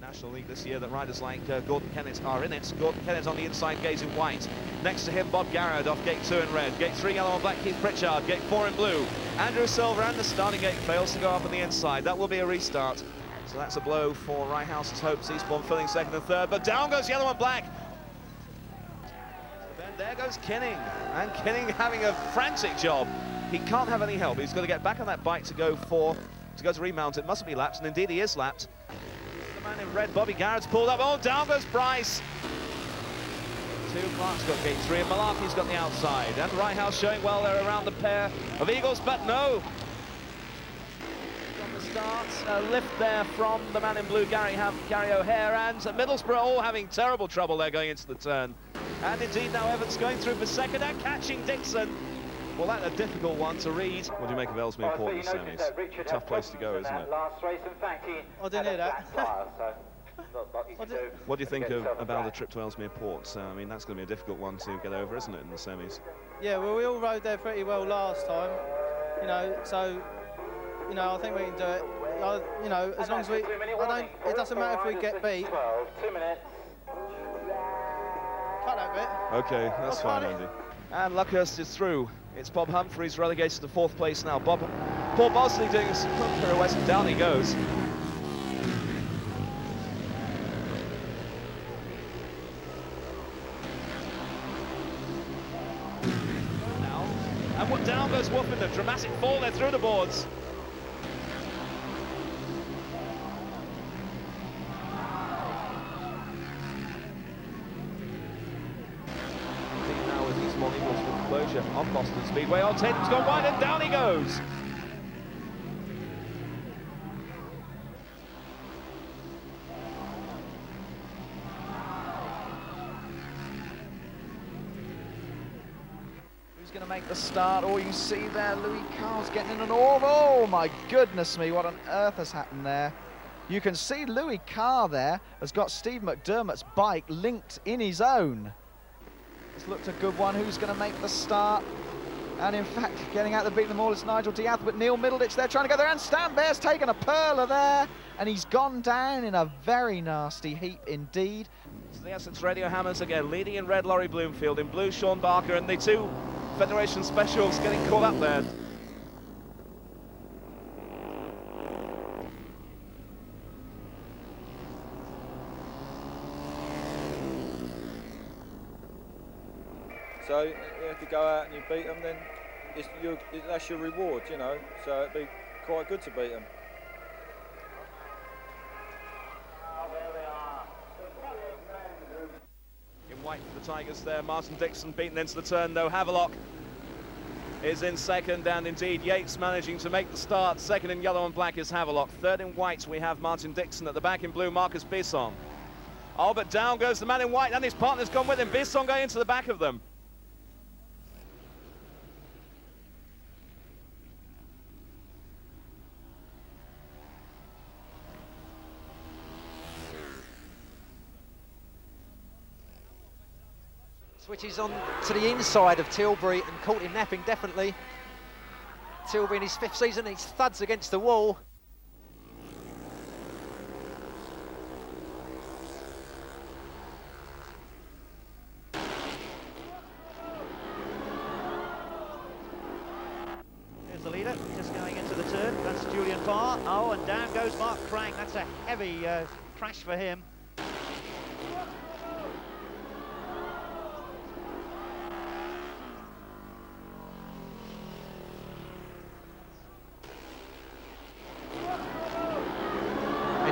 National League this year that riders like Gordon Kennett are in it. Gordon Kennett on the inside gaze in white. Next to him, Bob Garrod off gate 2 in red. Gate 3 yellow and black, Keith Pritchard. Gate 4 in blue. Andrew Silver, and the starting gate fails to go up on the inside. That will be a restart. So that's a blow for Reinhouse's hopes. Eastbourne filling second and third, but down goes yellow and black. Then there goes Kinning, and Kinning having a frantic job. He can't have any help. He's got to get back on that bike to go to remount. It must be lapped, and indeed he is lapped. The man in red, Bobby Garrett's pulled up. Oh, down goes Bryce. Clark's got gate 3, and Malarkey's got the outside. And Reinhouse showing well there around the pair of Eagles, but no. On the start, a lift there from the man in blue, Gary O'Hare, and Middlesbrough all having terrible trouble there going into the turn. And indeed now Evans going through for second and catching Dixon. Well, that's a difficult one to read. What do you make of Ellesmere Port in the semis? A tough place to go, isn't it? I didn't hear that. What do you think about the trip to Ellesmere Port? I mean, that's going to be a difficult one to get over, isn't it, in the semis? Yeah, well, we all rode there pretty well last time, you know, so, you know, I think we can do it. You know, as long as it doesn't matter if we get beat. 2 minutes. Cut that bit. Okay, that's fine, Andy. And Luckhurst is through. It's Bob Humphries relegated to 4th place now. Paul Bosley doing a pirouette, and down he goes. Now, and what down goes Woofenden. Dramatic fall there through the boards. Closure on Boston Speedway. On Tatum's gone wide and down he goes. Who's going to make the start? Oh, you see there, Louis Carr's getting in an orb. Oh my goodness me, what on earth has happened there? You can see Louis Carr there has got Steve McDermott's bike linked in his own. It's looked a good one. Who's going to make the start? And in fact, getting out the beat them all is Nigel Diath, but Neil Middleditch there trying to go there, and Stan Bear's taken a perler there, and he's gone down in a very nasty heap indeed. So the Essex Radio Hammers again, leading in red Laurie Bloomfield, in blue Sean Barker, and the 2 Federation Specials getting caught up there. So you have to go out and you beat them, then that's your reward, you know. So it'd be quite good to beat them. In white for the Tigers there, Martin Dixon beaten into the turn though. Havelock is in second, and indeed Yates managing to make the start. Second in yellow and black is Havelock. Third in white we have Martin Dixon. At the back in blue, Marcus Bisson. Oh, but down goes the man in white, and his partner's gone with him. Bisson going into the back of them. Switches on to the inside of Tilbury and caught him napping, definitely. Tilbury in his 5th season, he thuds against the wall. Here's the leader, just going into the turn. That's Julian Barr. Oh, and down goes Mark Crank. That's a heavy crash for him.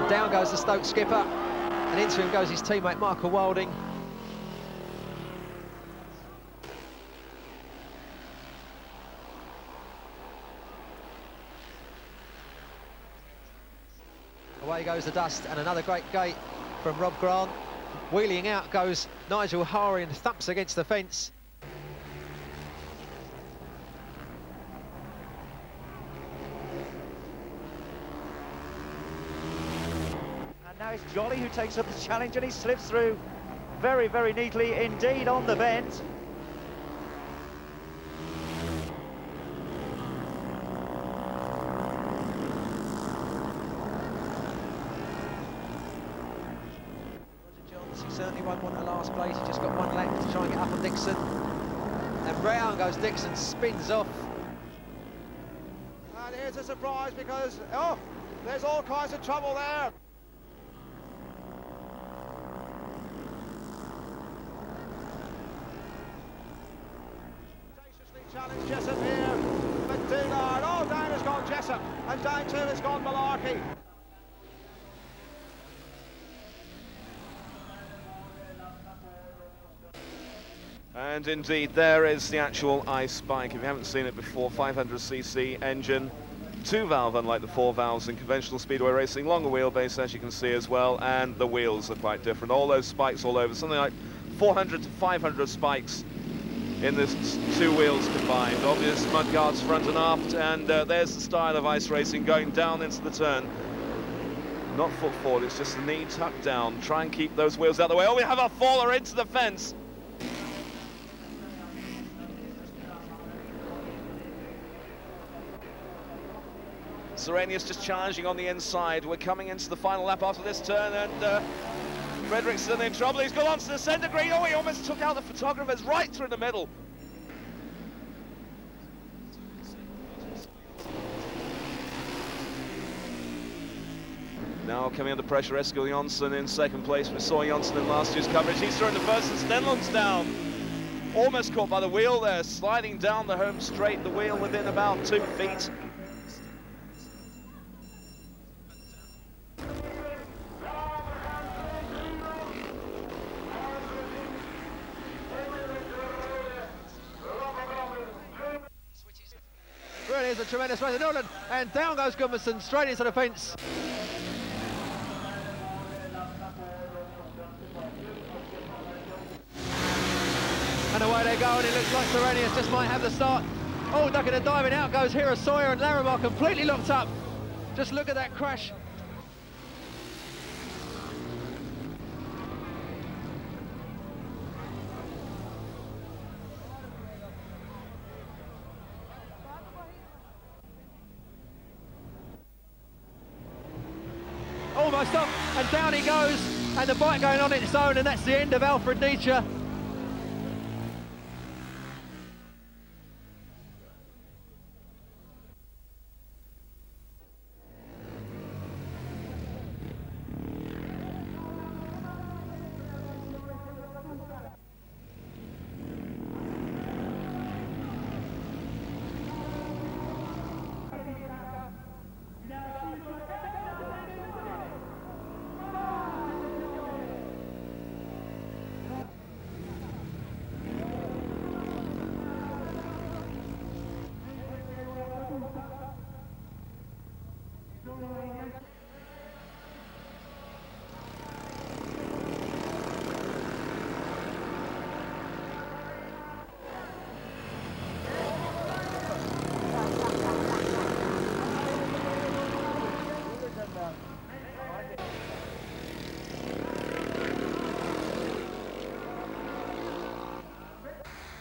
Down goes the Stoke skipper, and into him goes his teammate Michael Wilding. Away goes the dust, and another great gate from Rob Grant. Wheeling out goes Nigel Hari and thumps against the fence. Now it's Jolly who takes up the challenge, and he slips through very, very neatly indeed on the bend. certainly won't want the last place. He's just got one left to try and get up on Dixon. And round goes Dixon, spins off. And here's a surprise because, oh, there's all kinds of trouble there. Challenge Jessup here, McDougall, oh down has gone Jessup, and down too has gone Malarkey. And indeed, there is the actual Ice Bike. If you haven't seen it before, 500cc engine, 2-valve unlike the 4 valves in conventional speedway racing, longer wheelbase as you can see as well, and the wheels are quite different. All those spikes all over, something like 400 to 500 spikes in this 2 wheels combined. Obvious mudguards front and aft, and there's the style of ice racing going down into the turn. Not foot forward, it's just the knee tucked down. Try and keep those wheels out of the way. Oh, we have a faller into the fence. Serenius just challenging on the inside. We're coming into the final lap after this turn, and Frederickson in trouble. He's gone onto the centre green. Oh, he almost took out the photographers right through the middle. Now coming under pressure, Eskil Jonsson in second place. We saw Jonsson in last year's coverage. He's through in the first, and Stenlund's down. Almost caught by the wheel there, sliding down the home straight, the wheel within about 2 feet. Really is a tremendous race in Norland, and down goes Gudmundsson straight into the fence. And away they go, and it looks like Serenius just might have the start. Oh, ducking and diving, out goes Hira Sawyer, and Larimar completely locked up. Just look at that crash. Almost up, and down he goes, and the bike going on its own, and that's the end of Alfred Nietzsche.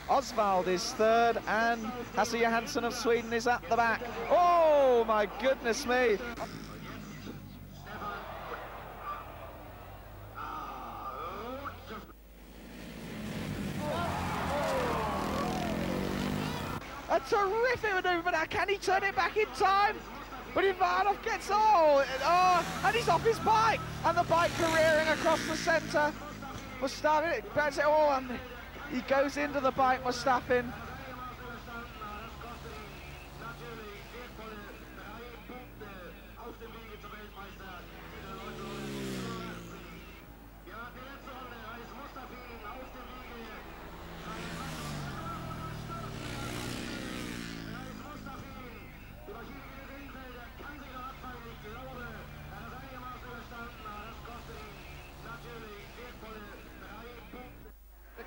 Osvald is third, and Hasse Johansson of Sweden is at the back. Oh my goodness me! A terrific manoeuvre now. Can he turn it back in time? But Ivanov gets and he's off his bike, and the bike careering across the centre. Mustafin, and he goes into the bike, Mustafin.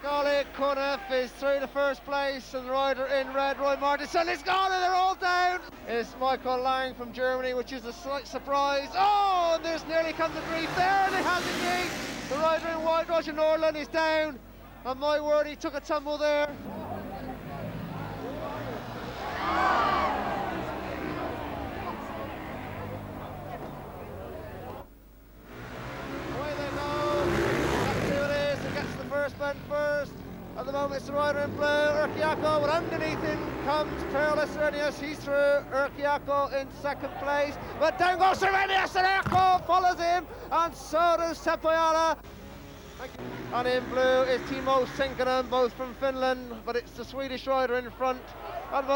Colin Cunniff is through the first place, and the rider in red, Roy Martinson, is gone, and they're all down. It's Michael Lang from Germany, which is a slight surprise. Oh, and there's nearly come to grief there, and it has indeed. The rider in white, Roger Norland, is down, and my word, he took a tumble there. Away they go, that's who it the moment. It's the rider in blue, Urquiaco, but underneath him comes Peerless Serenius. He's through. Urquiaco in second place, but down goes Serenius, and Urquiaco follows him, and so does Sepoyala. And in blue is Timo Sinkinen, both from Finland, but it's the Swedish rider in front. And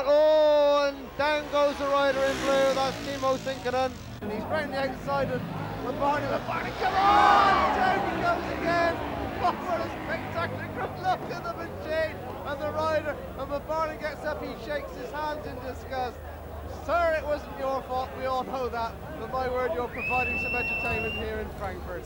down goes the rider in blue, that's Timo Sinkinen. And he's round the outside of Barney, come on! Down he goes again! Oh, what a spectacular look at the machine and the rider, and Barney gets up, he shakes his hands in disgust. Sir, it wasn't your fault, we all know that, but my word, you're providing some entertainment here in Frankfurt.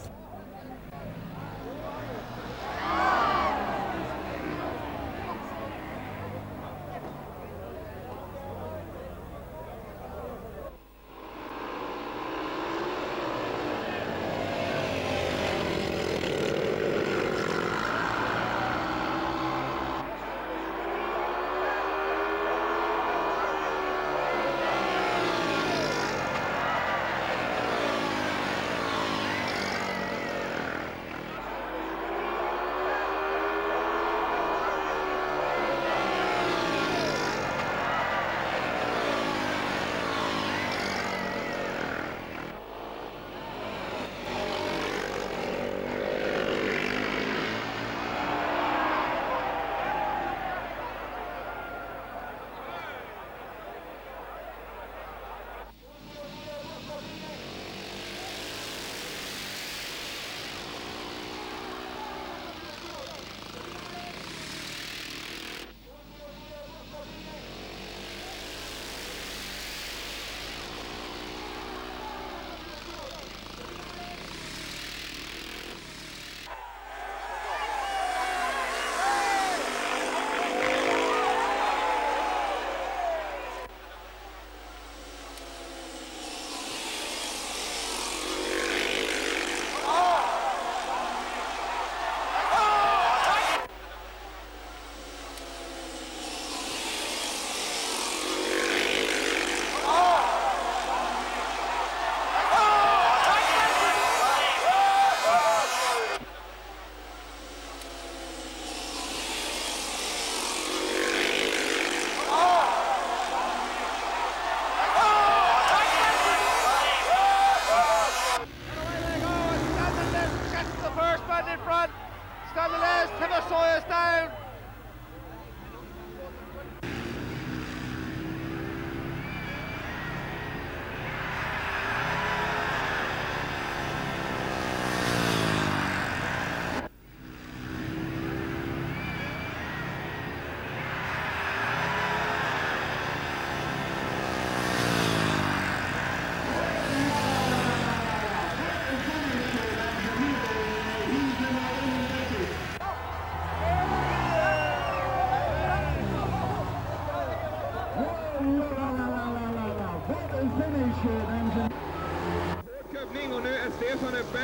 Kubbning och nu är Stefan uppe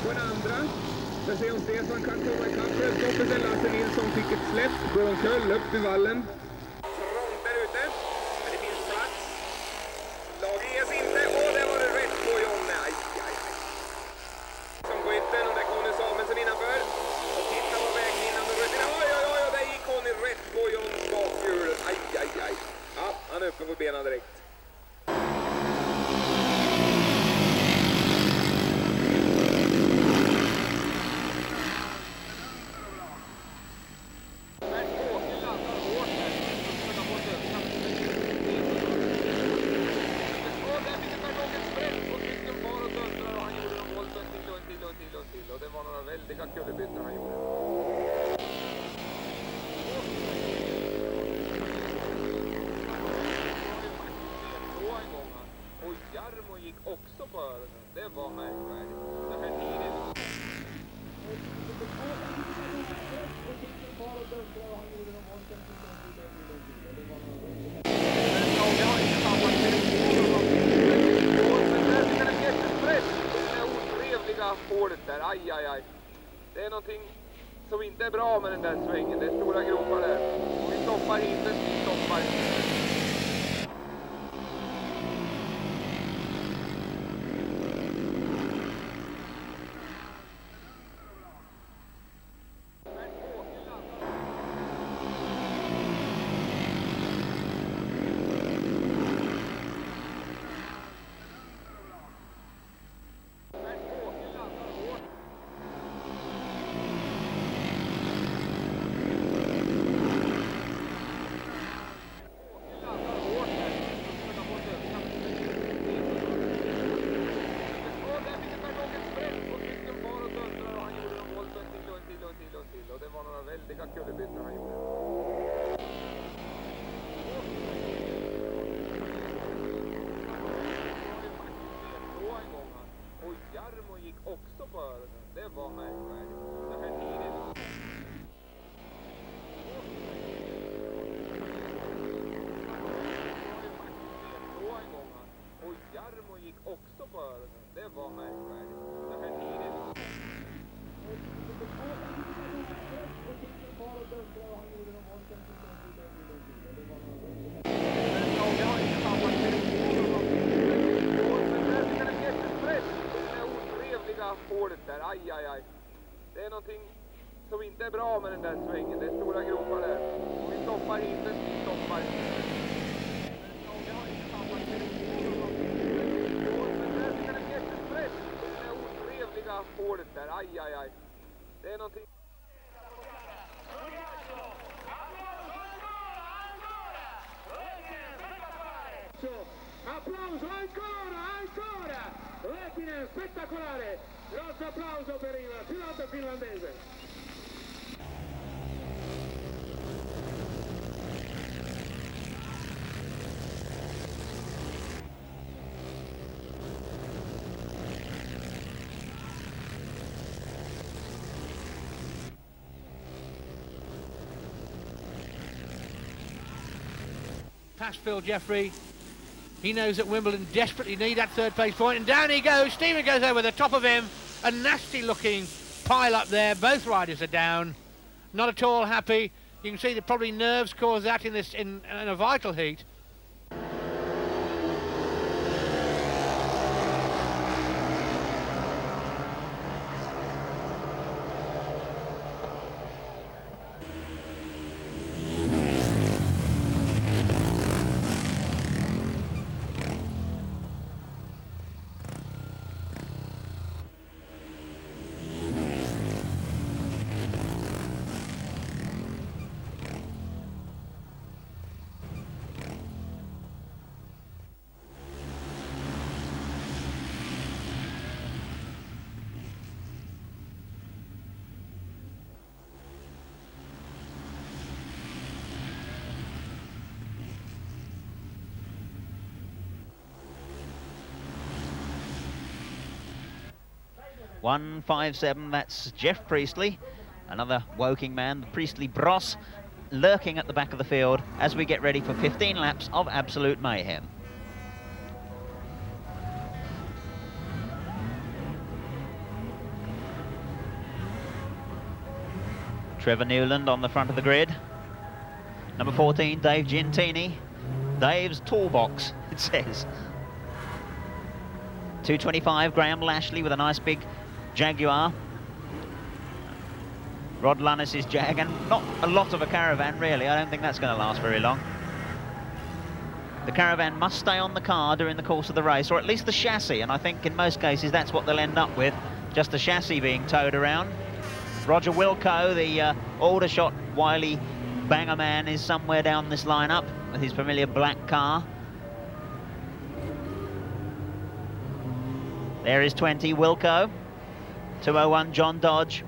på den andra. För att se om Stefan kan komma ikapp. Rödstoppet är Lasse Nilsson fick ett släpp. Från Köll upp i vallen. Trångt där ute. Men det finns plats. Laget ges inte. Och det var det rätt på Jonne. Aj. Som skytten och där kommer Samuelsson innanför. Och tittar på vägen innan de rötter. Oj. Där gick hon rätt på Jonnes bakhjul. Aj. Ja, han är uppe på benen direkt. Och det var några väldiga kullerbyttor han gjorde. Och Jarmo gick också på öronen. Det var märkvärdigt. Det här tidigt. Det har inte tappat hålet där, aj. Det är någonting som inte är bra med den där svängen. Det är stora gropar där. Och vi stoppar hindret, vi stoppar. häftiga kullerbyttor han gjorde. Och Jarmo gick också på öronen. Det var märkvärdigt. Det här tidigt. Och Jarmo gick också på öronen. Det var märkvärdigt. Det här tidigt. Hålet där, aj, aj, aj. Det är någonting som inte är bra med den där svängen. Det är stora gropar där. Vi stoppar inte, vi stoppar. Jag har inte tappat det. Det är jättestress. Det är otrevliga hålet där, aj, aj, aj. Det är någonting. Applauso ancora! Lettinen spettacolare! Grosso applauso per il pilota finlandese. Past Phil Jeffrey. He knows that Wimbledon desperately need that third place point, and down he goes. Stephen goes over the top of him. A nasty looking pile up there. Both riders are down. Not at all happy. You can see that probably nerves cause that in a vital heat. .157, that's Jeff Priestley, another Woking man, the Priestley Bros, lurking at the back of the field as we get ready for 15 laps of absolute mayhem. Trevor Newland on the front of the grid. Number 14, Dave Gintini. Dave's toolbox, it says. 225, Graham Lashley with a nice big Jaguar. Rod Lunnis's Jag, and not a lot of a Caravan really. I don't think that's going to last very long. The Caravan must stay on the car during the course of the race, or at least the chassis, and I think in most cases that's what they'll end up with, just the chassis being towed around. Roger Wilco, the Aldershot wily banger man, is somewhere down this lineup with his familiar black car. There is 20, Wilco. 201, John Dodge.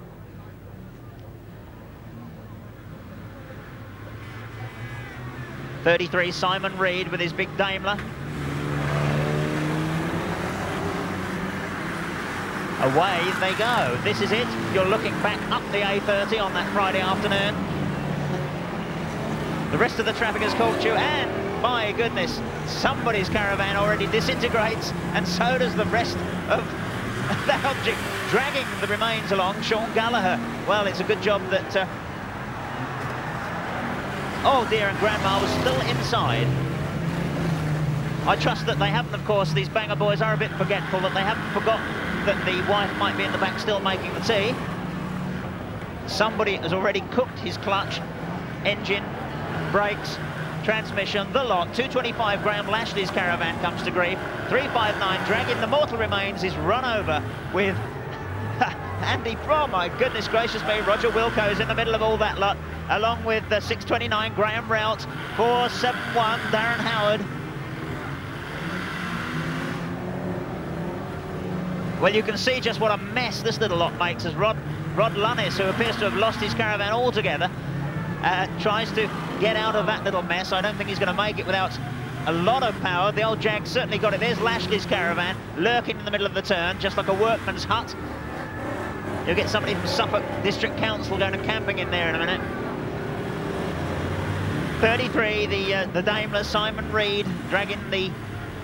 .33, Simon Reed with his big Daimler. Away they go. This is it. You're looking back up the A30 on that Friday afternoon. The rest of the traffic has caught you, and my goodness, somebody's Caravan already disintegrates, and so does the rest of that object, dragging the remains along. Sean Gallagher. Well, it's a good job that oh dear, and Grandma was still inside. I trust that they haven't, of course, these banger boys are a bit forgetful, that they haven't forgotten that the wife might be in the back still making the tea. Somebody has already cooked his clutch, engine, brakes, transmission, the lot. 225, Graham Lashley's Caravan comes to grief. 359, dragging the mortal remains, is run over with Andy, oh my goodness gracious me, Roger Wilco's in the middle of all that lot, along with 629, Graham Rout, 471, Darren Howard. Well, you can see just what a mess this little lot makes as Rod Lunnis, who appears to have lost his caravan altogether, tries to get out of that little mess. I don't think he's going to make it without a lot of power. The old Jag certainly got it. There's Lashley's caravan lurking in the middle of the turn, just like a workman's hut. You'll get somebody from Suffolk District Council going to camping in there in a minute. 33, the Daimler, Simon Reed, dragging the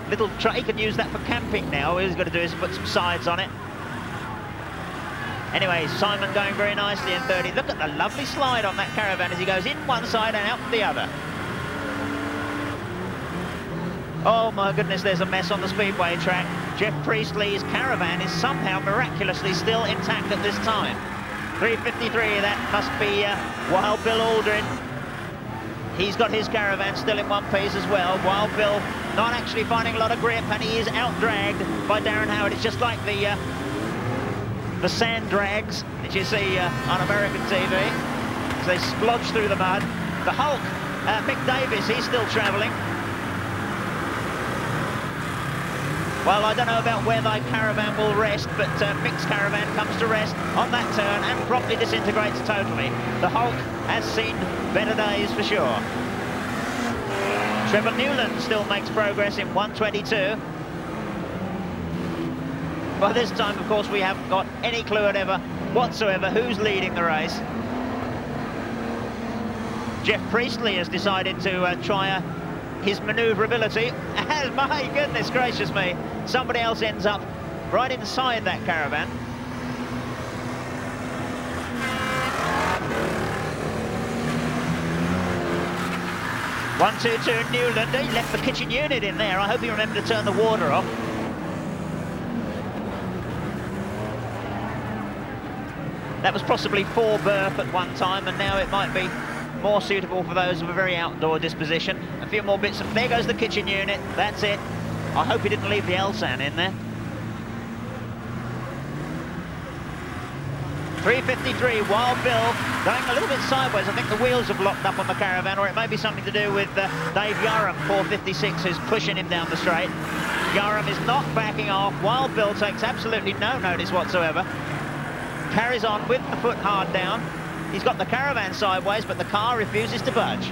little truck. He can use that for camping now. All he's got to do is put some sides on it. Anyway, Simon going very nicely in 30. Look at the lovely slide on that caravan as he goes in one side and out the other. Oh my goodness, there's a mess on the Speedway track. Jeff Priestley's caravan is somehow miraculously still intact at this time. 3:53, that must be Wild Bill Aldrin. He's got his caravan still in one piece as well. Wild Bill not actually finding a lot of grip, and he is out-dragged by Darren Howard. It's just like the sand drags that you see on American TV as they splodge through the mud. The Hulk, Mick Davis, he's still travelling. Well, I don't know about where thy caravan will rest, but Mick's caravan comes to rest on that turn and promptly disintegrates totally. The Hulk has seen better days for sure. Trevor Newland still makes progress in 1:22. By this time, of course, we haven't got any clue whatsoever who's leading the race. Jeff Priestley has decided to try his manoeuvrability, and my goodness gracious me, somebody else ends up right inside that caravan. One, two, Newland. He left the kitchen unit in there. I hope he remembered to turn the water off. That was possibly 4 berth at one time, and now it might be more suitable for those of a very outdoor disposition. A few more bits of... There goes the kitchen unit. That's it. I hope he didn't leave the Elsan in there. 3:53, Wild Bill going a little bit sideways. I think the wheels have locked up on the caravan, or it may be something to do with Dave Yarham, 4:56, who's pushing him down the straight. Yarham is not backing off. Wild Bill takes absolutely no notice whatsoever. Carries on with the foot hard down. He's got the caravan sideways, but the car refuses to budge.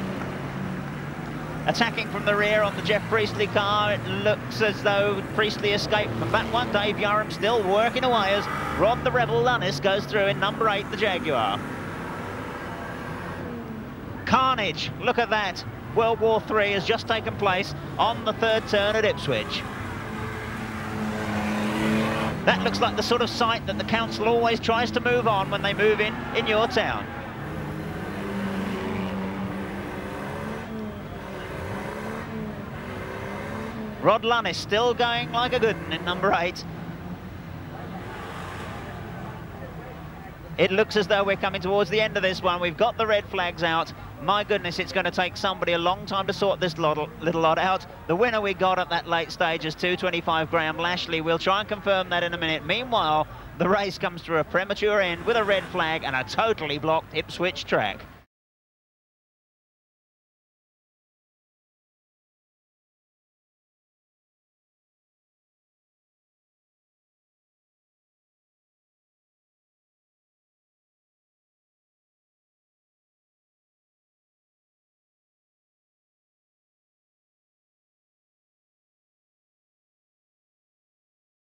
Attacking from the rear on the Jeff Priestley car, it looks as though Priestley escaped from that one. Dave Yarham still working away as Rod the Rebel Lunnis goes through in number 8, the Jaguar. Carnage, look at that. World War III has just taken place on the 3rd turn at Ipswich. That looks like the sort of sight that the council always tries to move on when they move in your town. Rod Lunnis still going like a good one in number 8. It looks as though we're coming towards the end of this one. We've got the red flags out. My goodness, it's going to take somebody a long time to sort this little lot out. The winner we got at that late stage is 2:25 Graham Lashley. We'll try and confirm that in a minute. Meanwhile, the race comes to a premature end with a red flag and a totally blocked Ipswich track.